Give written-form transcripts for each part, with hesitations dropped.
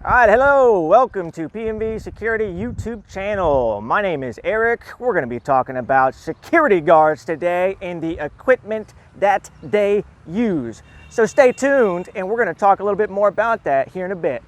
All right, hello, welcome to PMV Security YouTube channel. My name is Eric. We're going to be talking about security guards today and the equipment that they use. So stay tuned and we're going to talk a little bit more about that here in a bit.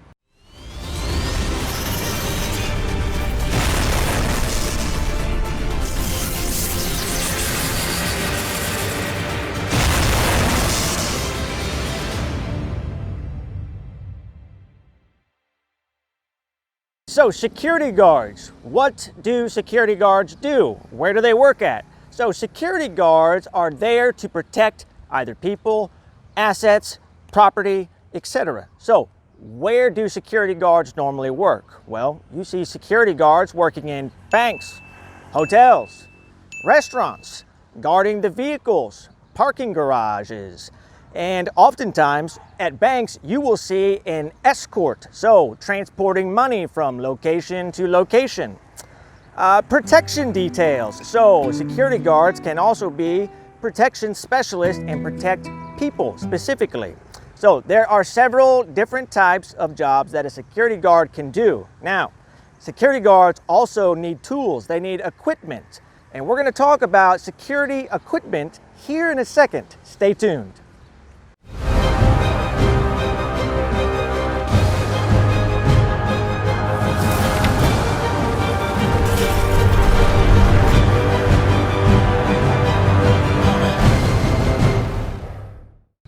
So security guards, what do security guards do? Where do they work at? So security guards are there to protect either people, assets, property, etc. So where do security guards normally work? Well, you see security guards working in banks, hotels, restaurants, guarding the vehicles, parking garages, and oftentimes at banks, you will see an escort, so transporting money from location to location. Protection details, so security guards can also be protection specialists and protect people specifically. So there are several different types of jobs that a security guard can do. Now, security guards also need tools, they need equipment, and we're going to talk about security equipment here in a second. Stay tuned.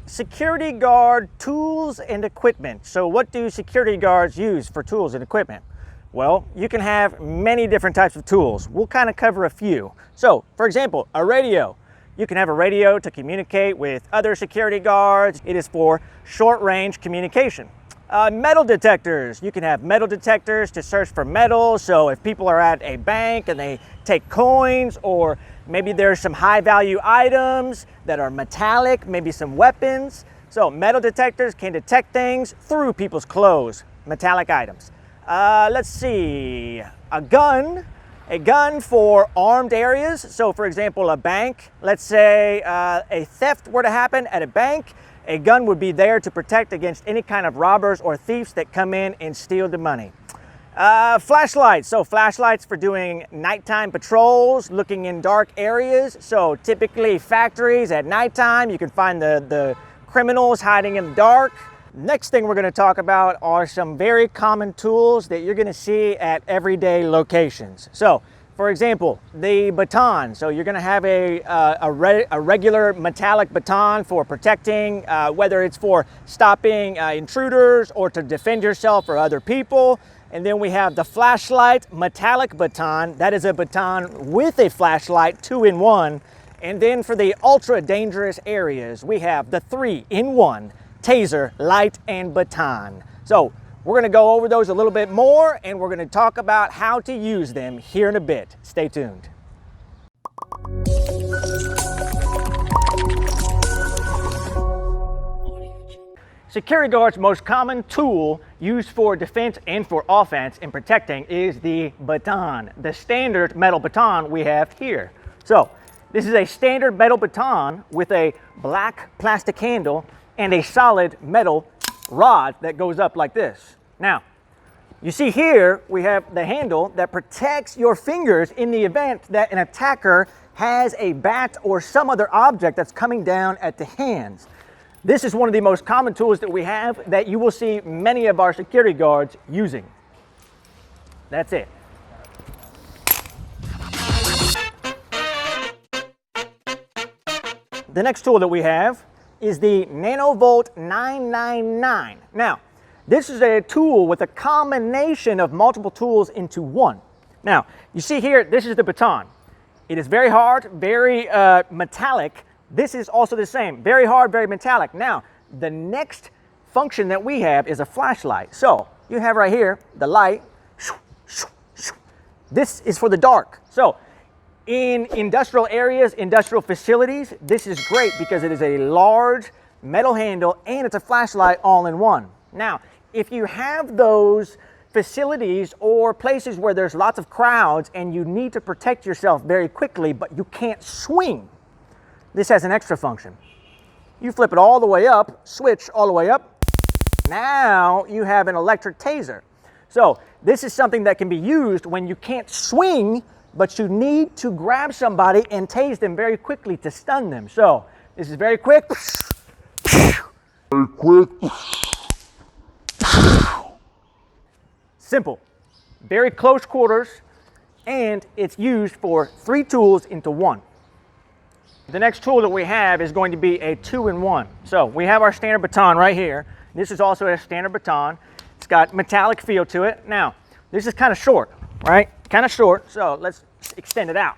Security guard tools and equipment. So what do security guards use for tools and equipment? Well, you can have many different types of tools. We'll kind of cover a few. So, for example, a radio. You can have a radio to communicate with other security guards. It is for short-range communication. Metal detectors. You can have metal detectors to search for metal. So if people are at a bank and they take coins, or maybe there's some high-value items that are metallic, maybe some weapons. So metal detectors can detect things through people's clothes, metallic items. Let's see, a gun for armed areas. So for example, a bank, let's say a theft were to happen at a bank, a gun would be there to protect against any kind of robbers or thieves that come in and steal the money. Flashlights, so flashlights for doing nighttime patrols, looking in dark areas. So typically factories at nighttime, you can find the criminals hiding in the dark. Next thing we're going to talk about are some very common tools that you're going to see at everyday locations. So for example, the baton. So you're going to have a regular metallic baton for protecting, whether it's for stopping intruders or to defend yourself or other people. And then we have the flashlight metallic baton. That is a baton with a flashlight, 2-in-1. And then for the ultra dangerous areas, we have the 3-in-1 taser, light, and baton. So we're going to go over those a little bit more, and we're going to talk about how to use them here in a bit. Stay tuned. Security guard's most common tool used for defense and for offense in protecting is the baton, the standard metal baton we have here. So this is a standard metal baton with a black plastic handle and a solid metal rod that goes up like this. Now, you see here we have the handle that protects your fingers in the event that an attacker has a bat or some other object that's coming down at the hands. This is one of the most common tools that we have that you will see many of our security guards using. That's it. The next tool that we have is the Nanovolt 999. Now, this is a tool with a combination of multiple tools into one. Now, you see here, this is the baton. It is very hard, very metallic. This is also the same, very hard, very metallic. Now, the next function that we have is a flashlight. So, you have right here, the light. This is for the dark. So, in industrial areas, industrial facilities, this is great because it is a large metal handle and it's a flashlight all in one. Now, if you have those facilities or places where there's lots of crowds and you need to protect yourself very quickly, but you can't swing, this has an extra function. You flip it all the way up, switch all the way up, Now you have an electric taser. So this is something that can be used when you can't swing, but you need to grab somebody and tase them very quickly to stun them. So this is very quick. Very quick. Simple. Very close quarters, and it's used for 3 tools into 1. The next tool that we have is going to be a 2-in-1. So we have our standard baton right here. This is also a standard baton. It's got metallic feel to it. Now, this is kind of short, right? Kind of short, so let's extend it out.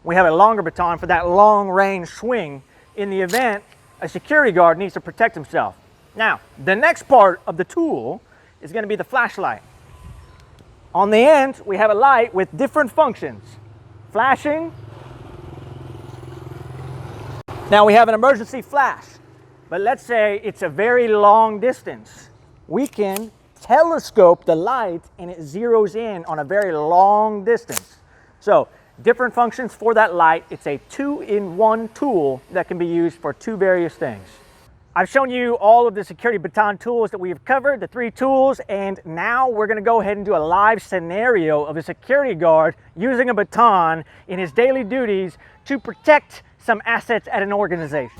We have a longer baton for that long range swing in the event a security guard needs to protect himself. Now, the next part of the tool is going to be the flashlight. On the end, we have a light with different functions. Flashing. Now we have an emergency flash, but let's say it's a very long distance. We can telescope the light and it zeroes in on a very long distance. So different functions for that light. It's a 2-in-1 tool that can be used for 2 various things. I've shown you all of the security baton tools that we have covered, the 3 tools, and now we're going to go ahead and do a live scenario of a security guard using a baton in his daily duties to protect some assets at an organization.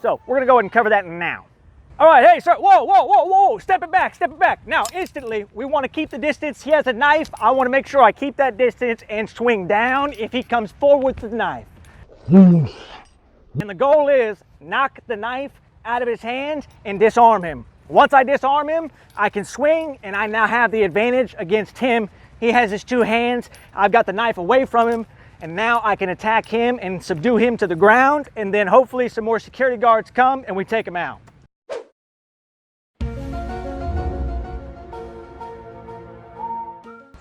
So we're going to go ahead and cover that now. All right, hey, sir, whoa, step it back. Now, instantly, we want to keep the distance. He has a knife. I want to make sure I keep that distance and swing down if he comes forward with the knife. And the goal is knock the knife out of his hands and disarm him. Once I disarm him, I can swing, and I now have the advantage against him. He has his 2 hands. I've got the knife away from him, and now I can attack him and subdue him to the ground, and then hopefully some more security guards come and we take him out.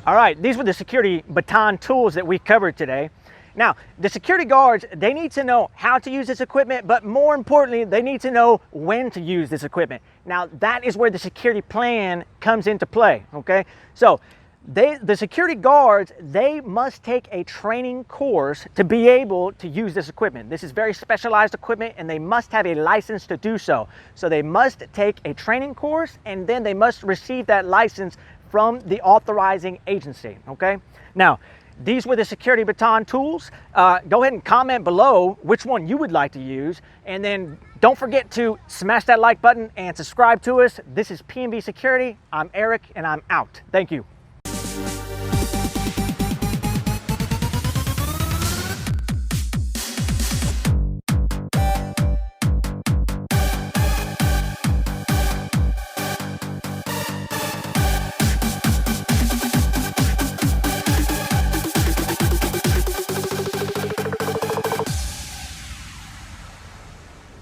All right, these were the security baton tools that we covered today. Now, the security guards, they need to know how to use this equipment, but more importantly, they need to know when to use this equipment. Now, that is where the security plan comes into play, okay? So, the security guards, they must take a training course to be able to use this equipment. This is very specialized equipment, and they must have a license to do so. So they must take a training course, and then they must receive that license from the authorizing agency, okay? Now, these were the security baton tools. Go ahead and comment below which one you would like to use, and then don't forget to smash that like button and subscribe to us. This is P&B Security. I'm Eric, and I'm out. Thank you.